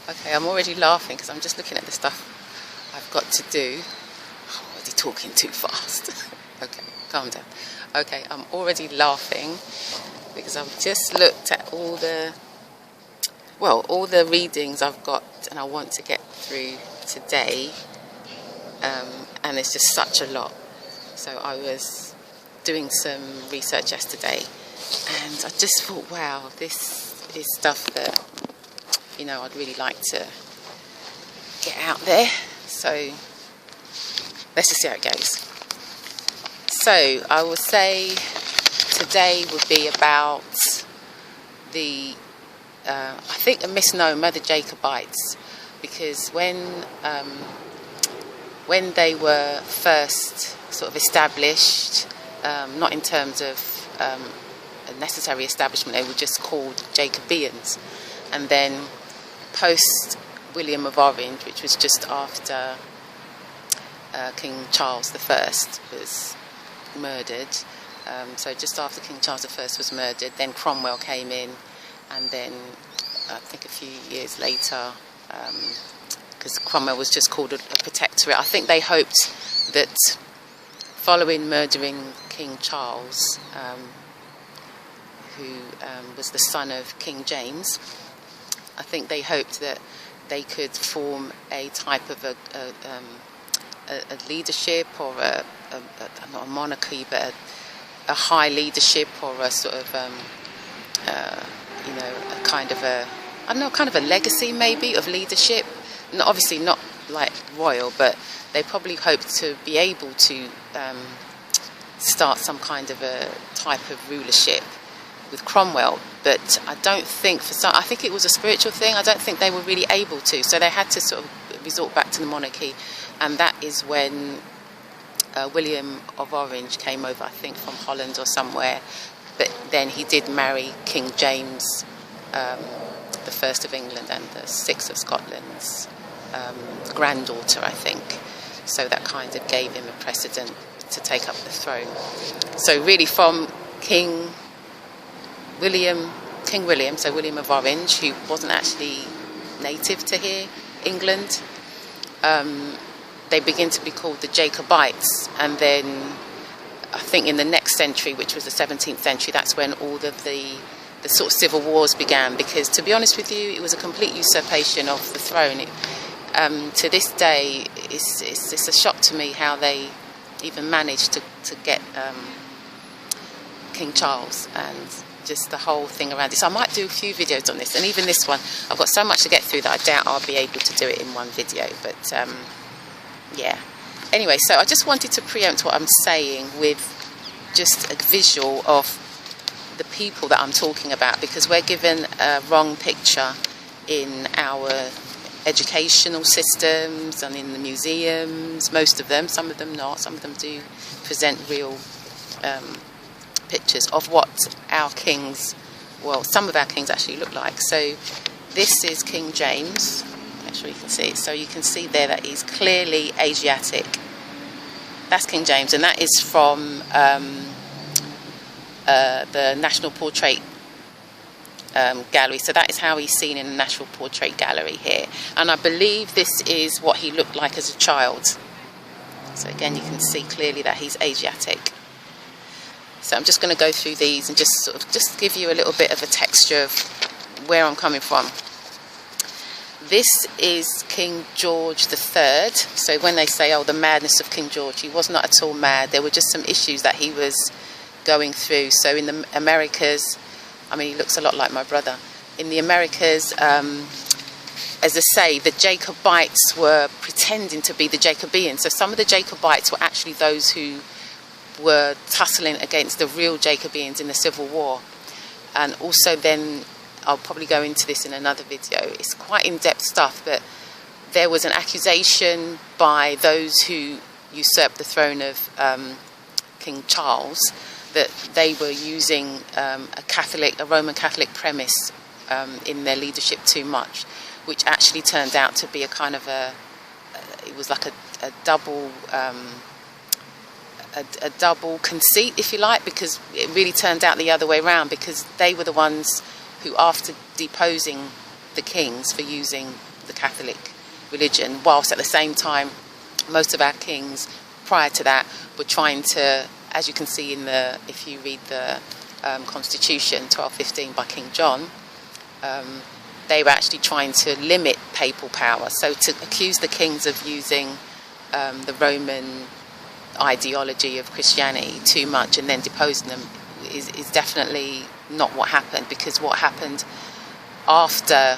Okay, I'm already laughing because I'm just looking at the stuff I've got to do. I'm already talking too fast. Okay, calm down. Okay, I'm already laughing because I've just looked at all the readings I've got and I want to get through today, and it's just such a lot. So I was doing some research yesterday and I just thought, wow, this is stuff that, you know, I'd really like to get out there. So let's just see how it goes. So I will say today would be about the I think a misnomer, the Jacobites, because when they were first sort of established, not in terms of a necessary establishment, they were just called Jacobians, and then post William of Orange, which was just after King Charles I was murdered, so just after King Charles I was murdered, then Cromwell came in, and then I think a few years later, because Cromwell was just called a protectorate, I think they hoped that following murdering King Charles, who was the son of King James, I think they hoped that they could form a type of a leadership, or not a monarchy, but a high leadership, or a sort of you know, a kind of a, I don't know, kind of a legacy maybe of leadership. Obviously not like royal, but they probably hoped to be able to start some kind of a type of rulership with Cromwell. But I don't think, I think it was a spiritual thing. I don't think they were really able to. So they had to sort of resort back to the monarchy. And that is when William of Orange came over, I think from Holland or somewhere. But then he did marry King James, the first of England and the sixth of Scotland's granddaughter, I think. So that kind of gave him a precedent to take up the throne. So really from King William, so William of Orange, who wasn't actually native to here, England, they begin to be called the Jacobites, and then I think in the next century, which was the 17th century, that's when all of the sort of civil wars began, because to be honest with you, it was a complete usurpation of the throne. To this day, it's a shock to me how they even managed to get King Charles, and just the whole thing around it. So I might do a few videos on this, and even this one, I've got so much to get through that I doubt I'll be able to do it in one video, but yeah. Anyway, so I just wanted to preempt what I'm saying with just a visual of the people that I'm talking about, because we're given a wrong picture in our educational systems and in the museums, most of them, some of them not, some of them do present real pictures of what our kings, well, some of our kings actually look like. So this is King James. Make sure you can see it. So you can see there that he's clearly Asiatic. That's King James, and that is from the National Portrait Gallery. So that is how he's seen in the National Portrait Gallery here. And I believe this is what he looked like as a child. So again, you can see clearly that he's Asiatic. So I'm just going to go through these and just sort of just give you a little bit of a texture of where I'm coming from. This is King George III. So when they say, oh, the madness of King George, he was not at all mad. There were just some issues that he was going through. So in the Americas, I mean, he looks a lot like my brother. In the Americas, as I say, the Jacobites were pretending to be the Jacobians. So some of the Jacobites were actually those who were tussling against the real Jacobians in the Civil War. And also then, I'll probably go into this in another video, it's quite in-depth stuff, but there was an accusation by those who usurped the throne of King Charles that they were using a Roman Catholic premise in their leadership too much, which actually turned out to be a kind of it was like a double a double conceit, if you like, because it really turned out the other way around, because they were the ones who, after deposing the kings for using the Catholic religion, whilst at the same time most of our kings prior to that were trying to, as you can see if you read the Constitution 1215 by King John, they were actually trying to limit papal power. So to accuse the kings of using the Roman ideology of Christianity too much and then deposing them is definitely not what happened, because what happened after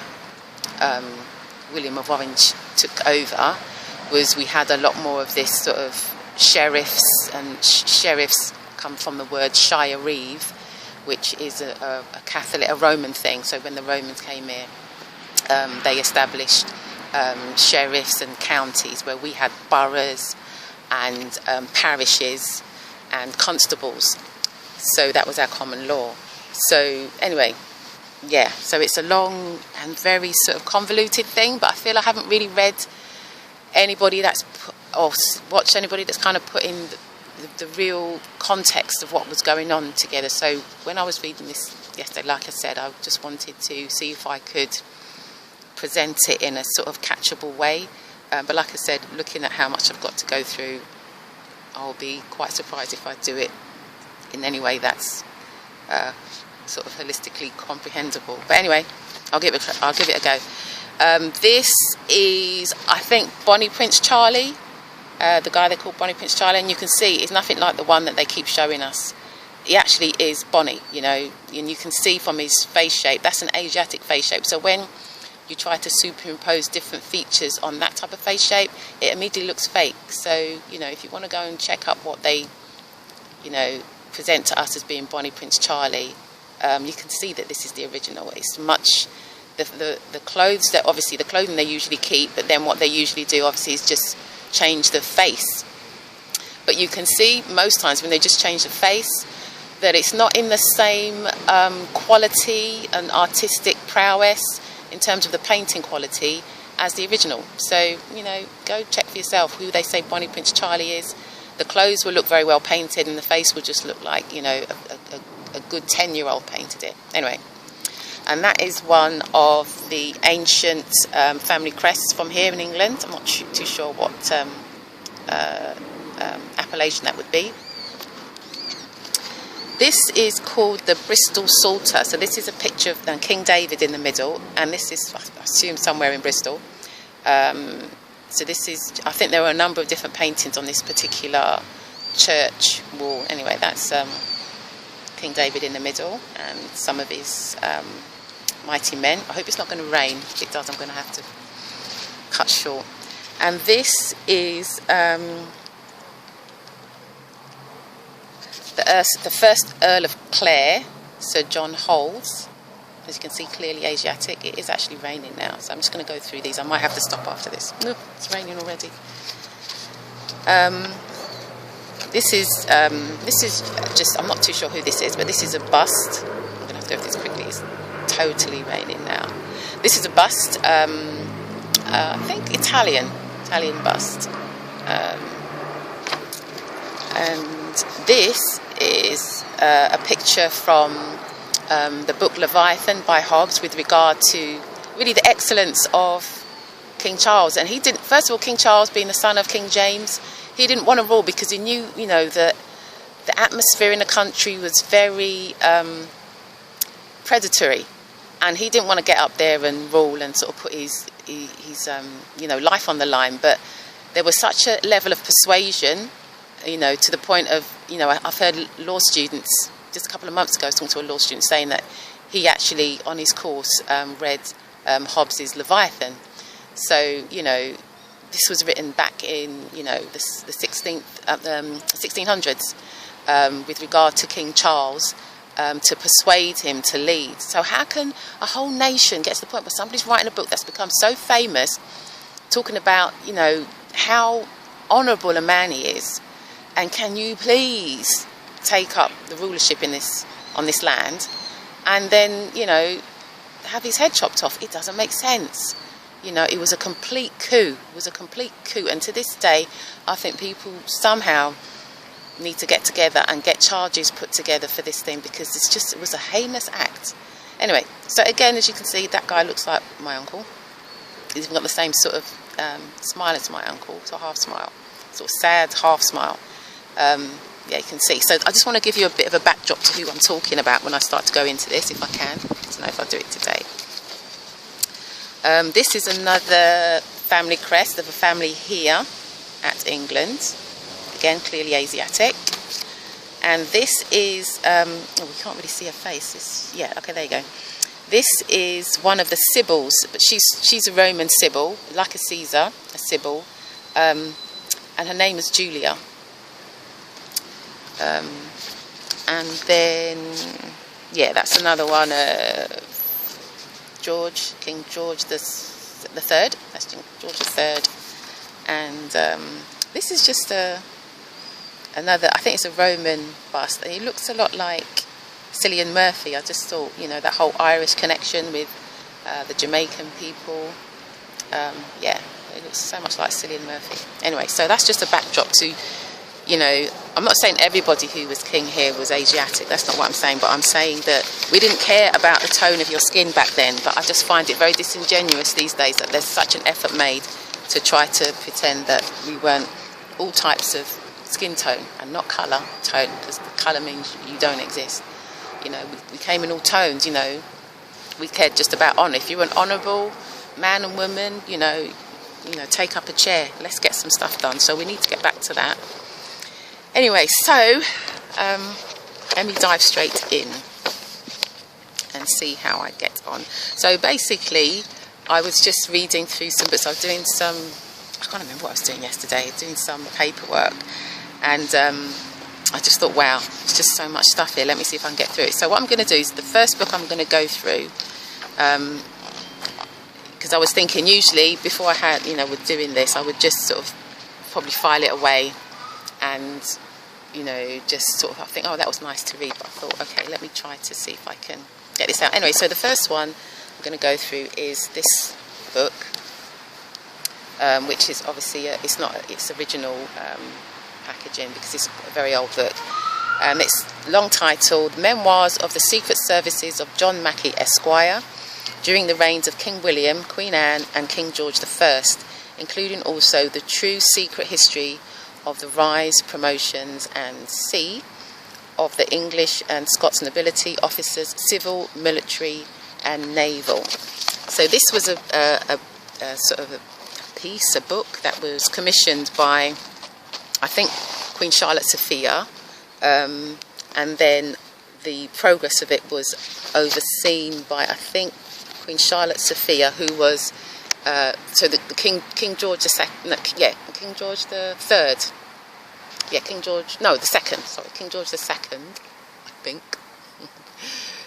William of Orange took over was we had a lot more of this sort of sheriffs, and sheriffs come from the word shire-reeve, which is a Catholic, a Roman thing. So when the Romans came here, they established sheriffs and counties, where we had boroughs and parishes and constables. So that was our common law. So anyway, yeah, so it's a long and very sort of convoluted thing, but I feel I haven't really read anybody or watched anybody that's kind of put in the real context of what was going on together. So when I was reading this yesterday, like I said, I just wanted to see if I could present it in a sort of catchable way. But like I said, looking at how much I've got to go through, I'll be quite surprised if I do it in any way that's sort of holistically comprehensible. But anyway, I'll give it a go. This is, I think, Bonnie Prince Charlie, the guy they call Bonnie Prince Charlie, and you can see it's nothing like the one that they keep showing us. He actually is Bonnie, and you can see from his face shape, that's an Asiatic face shape. So when you try to superimpose different features on that type of face shape, it immediately looks fake. So, if you want to go and check up what they, present to us as being Bonnie Prince Charlie, you can see that this is the original. It's much, the clothes, that obviously the clothing they usually keep, but then what they usually do obviously is just change the face. But you can see most times when they just change the face that it's not in the same quality and artistic prowess in terms of the painting quality as the original. So, go check for yourself who they say Bonnie Prince Charlie is. The clothes will look very well painted and the face will just look like, a good 10-year-old painted it. Anyway, and that is one of the ancient family crests from here in England. I'm not too sure what appellation that would be. This is called the Bristol Psalter. So this is a picture of King David in the middle, and this is, I assume, somewhere in Bristol. So this is, I think there were a number of different paintings on this particular church wall. Anyway, that's King David in the middle and some of his mighty men. I hope it's not going to rain. If it does, I'm going to have to cut short. And this is the first Earl of Clare, Sir John Holles. As you can see, clearly Asiatic. It is actually raining now, so I'm just going to go through these. I might have to stop after this. No, it's raining already. This is just, I'm not too sure who this is, but this is a bust. I'm going to have to go through this quickly. It's totally raining now. This is a bust, I think Italian bust. And this is a picture from the book Leviathan by Hobbes with regard to really the excellence of King Charles. And he didn't, first of all, King Charles being the son of King James, he didn't want to rule because he knew, that the atmosphere in the country was very predatory, and he didn't want to get up there and rule and sort of put his life on the line. But there was such a level of persuasion, to the point of, I've heard law students, just a couple of months ago, I was talking to a law student saying that he actually, on his course, read Hobbes's Leviathan. So, this was written back in, the 1600s, with regard to King Charles, to persuade him to lead. So how can a whole nation get to the point where somebody's writing a book that's become so famous, talking about, how honourable a man he is, and can you please take up the rulership on this land, and then, have his head chopped off? It doesn't make sense. It was a complete coup. And to this day, I think people somehow need to get together and get charges put together for this thing, because it was a heinous act. Anyway, so again, as you can see, that guy looks like my uncle. He's even got the same sort of smile as my uncle, sort of half smile, sort of sad half smile. Yeah, you can see. So I just want to give you a bit of a backdrop to who I'm talking about when I start to go into this, if I can. I don't know if I'll do it today. This is another family crest of a family here at England. Again, clearly Asiatic. And this is, oh, we can't really see her face. Yeah, okay, there you go. This is one of the Sibyls, but she's a Roman Sibyl, like a Caesar, a Sibyl, and her name is Julia. And then, yeah, that's another one. King George the Third. That's King George the Third. And this is just another. I think it's a Roman bust. He looks a lot like Cillian Murphy. I just thought, you know, that whole Irish connection with the Jamaican people. Yeah, it looks so much like Cillian Murphy. Anyway, so that's just a backdrop to, you know, I'm not saying everybody who was king here was Asiatic. That's not what I'm saying. But I'm saying that we didn't care about the tone of your skin back then. But I just find it very disingenuous these days that there's such an effort made to try to pretend that we weren't all types of skin tone and not colour tone, because colour means you don't exist. You know, we came in all tones. You know, we cared just about honour. If you were an honourable man and woman, you know, take up a chair. Let's get some stuff done. So we need to get back to that. Anyway, so let me dive straight in and see how I get on. So basically, I was just reading through some books. I was doing some, I can't remember what I was doing yesterday, doing some paperwork. And I just thought, wow, there's just so much stuff here. Let me see if I can get through it. So what I'm going to do is the first book I'm going to go through, because I was thinking usually before I had, you know, with doing this, I would just sort of probably file it away and, you know, just sort of, I think, oh, that was nice to read, but I thought, okay, let me try to see if I can get this out. Anyway, so the first one I'm going to go through is this book, which is obviously, it's not its original packaging because it's a very old book. It's long titled Memoirs of the Secret Services of John Macky, Esquire, during the reigns of King William, Queen Anne and King George I, including also the true secret history of the rise, promotions and of the English and Scots nobility, officers, civil, military and naval. So this was a sort of a piece, a book that was commissioned by, I think, Queen Charlotte Sophia, and then the progress of it was overseen by, I think, Queen Charlotte Sophia, who was so the King George II, no, yeah, King George the Third, yeah, King George II, I think.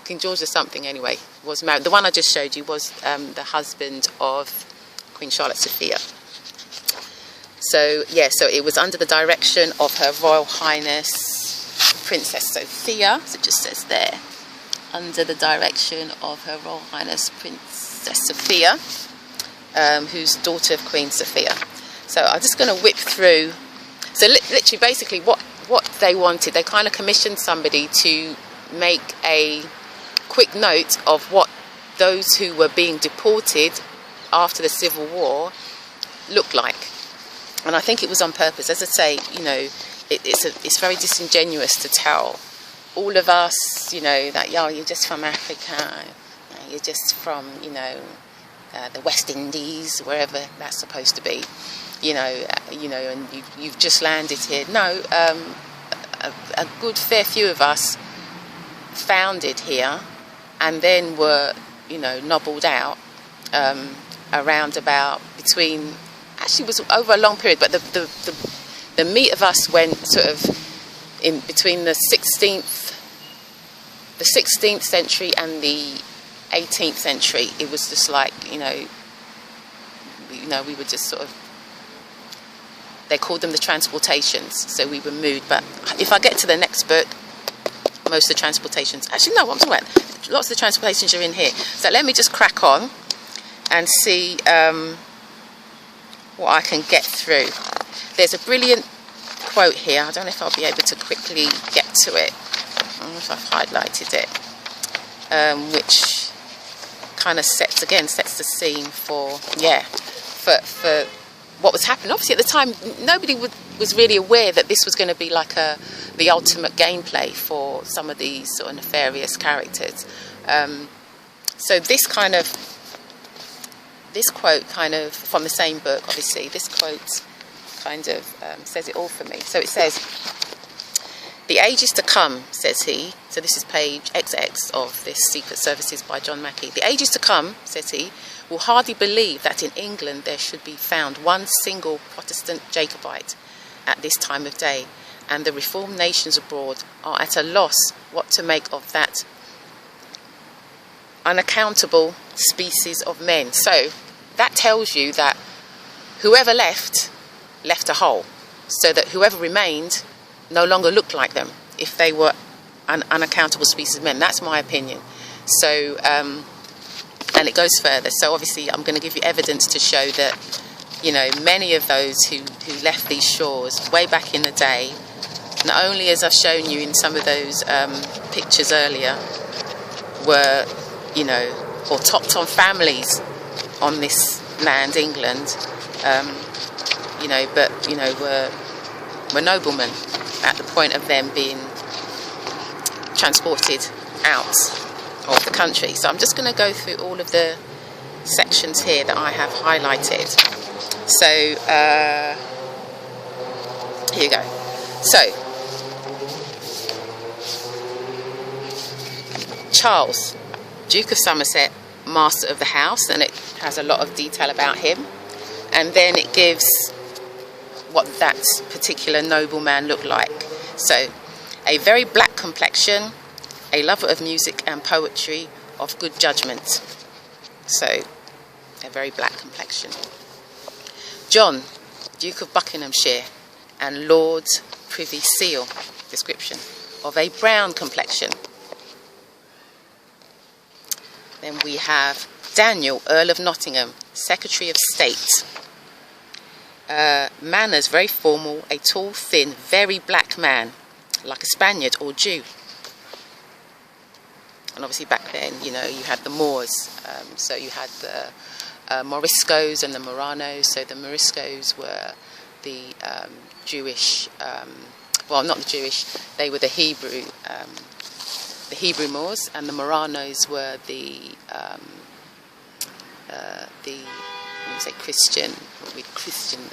King George or something anyway, was married. The one I just showed you was the husband of Queen Charlotte Sophia. So yeah, so it was under the direction of Her Royal Highness Princess Sophia, so it just says there, under the direction of Her Royal Highness Princess Sophia, who's daughter of Queen Sophia. So I'm just going to whip through. So literally, basically, what they wanted, they kind of commissioned somebody to make a quick note of what those who were being deported after the Civil War looked like. And I think it was on purpose. As I say, you know, it's very disingenuous to tell all of us, you know, that, yo, you're just from Africa, you're just from, you know, the West Indies, wherever that's supposed to be, you know, and you've just landed here. No, a good fair few of us founded here and then were, you know, nobbled out around about between, actually it was over a long period, but the meat of us went sort of in between the 16th century and the 18th century. It was just like, you know, we were just sort of, they called them the transportations, so we were moved. But if I get to the next book, most of the transportations, actually no, what I'm talking about, lots of the transportations are in here. So let me just crack on and see what I can get through. There's a brilliant quote here. I don't know if I'll be able to quickly get to it. I don't know if I've highlighted it, which kind of sets the scene for what was happening. Obviously, at the time, nobody was really aware that this was going to be like the ultimate gameplay for some of these sort of nefarious characters. So this quote kind of from the same book, obviously, this quote kind of says it all for me. So it says, "The ages to come," says he, so this is page XX of this Secret Services by John Macky. "The ages to come," says he, "will hardly believe that in England there should be found one single Protestant Jacobite at this time of day, and the reformed nations abroad are at a loss what to make of that unaccountable species of men." So that tells you that whoever left a hole, so that whoever remained no longer looked like them if they were an unaccountable species of men. That's my opinion. So and it goes further. So obviously I'm going to give you evidence to show that, you know, many of those who left these shores way back in the day, not only as I've shown you in some of those pictures earlier, were, you know, or topped on families on this land, England, you know, but, you know, were noblemen at the point of them being transported out of the country. So I'm just going to go through all of the sections here that I have highlighted. So here you go. So Charles, Duke of Somerset, Master of the House, and it has a lot of detail about him, and then it gives what that particular nobleman looked like. So, a very black complexion, a lover of music and poetry, of good judgment. So, a very black complexion. John, Duke of Buckinghamshire and Lord Privy Seal, description, of a brown complexion. Then we have Daniel, Earl of Nottingham, Secretary of State. Manners very formal, a tall, thin, very black man, like a Spaniard or Jew. And obviously back then, you know, you had the Moors, so you had the Moriscos and the Moranos. So the Moriscos were the Jewish, well, not the Jewish, they were the Hebrew Moors, and the Moranos were the Christian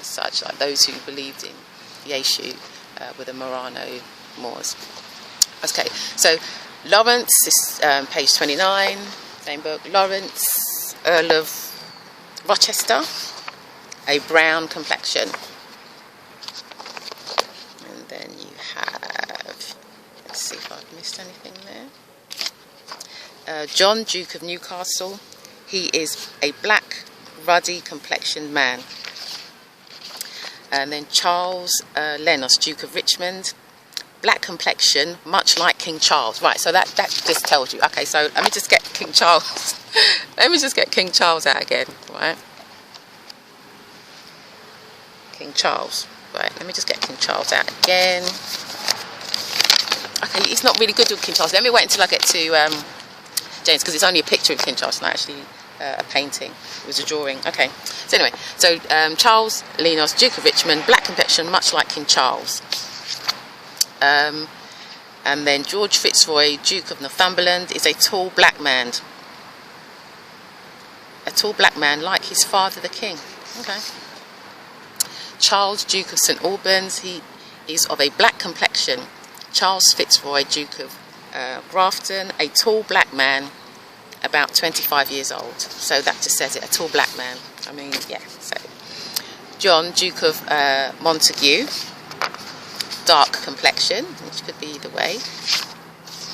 as such, like those who believed in Yeshu, were the Morano Moors. Okay, so Lawrence, this page 29, same book. Lawrence, Earl of Rochester, a brown complexion. And then you have, let's see if I've missed anything there. John, Duke of Newcastle, he is a black, ruddy complexioned man. And then Charles Lennos, Duke of Richmond, black complexion, much like King Charles. Right, so that just tells you. Okay, so let me just get King Charles. Let me just get King Charles out again, right? King Charles. Right, let me just get King Charles out again. Okay, it's not really good with King Charles. Let me wait until I get to James, because it's only a picture of King Charles, not actually a painting. It was a drawing. Okay, so anyway, so Charles Lennos, Duke of Richmond, black complexion, much like King Charles. And then George Fitzroy, Duke of Northumberland, is a tall black man. A tall black man like his father, the king. Okay. Charles, Duke of St Albans, he is of a black complexion. Charles Fitzroy, Duke of Grafton, a tall black man, about 25 years old. So that just says it, a tall black man. I mean, yeah. So John, Duke of Montague, dark complexion, which could be either way.